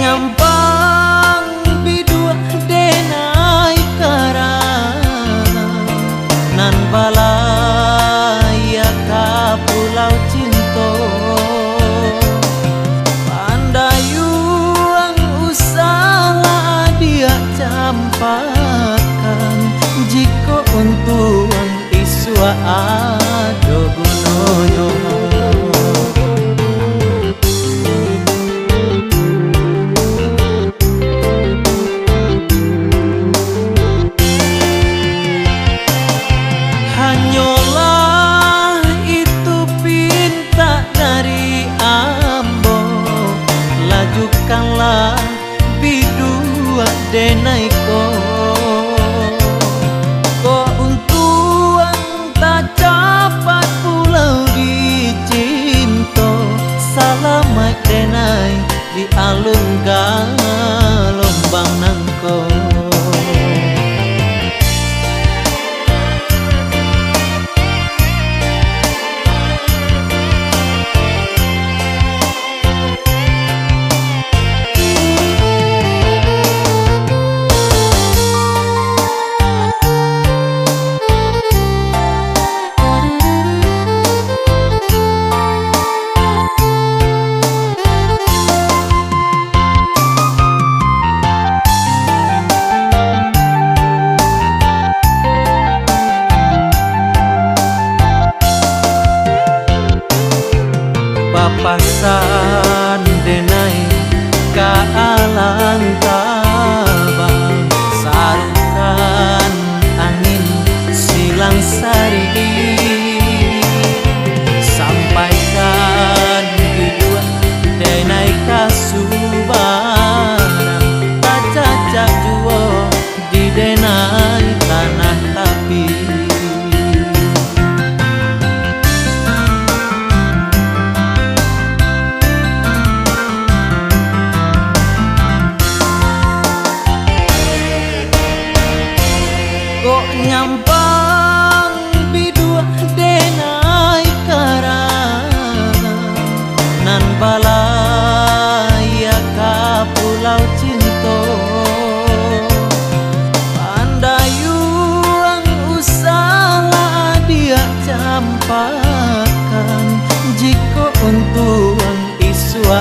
nyampang bidua denai karang nan balaya ka pulau Cinto pandayuang usaha dia campakan jika untuang iswa ado gunono. Hanyalah itu pinta dari ambo, lajukanlah bidua denai ko untuang tak capat pulau di Cinto salamat denai di alun galombang nangko. Papasan denai ka alang tabang sarukan angin silang sari sampaikan bidua denai ka Subarang tacacak juo di denai tanah tapi. Kok nyampang bidua denai karang nan balaya ka pulau Cinto pandayuang usaha dia campakan jika untuang iswa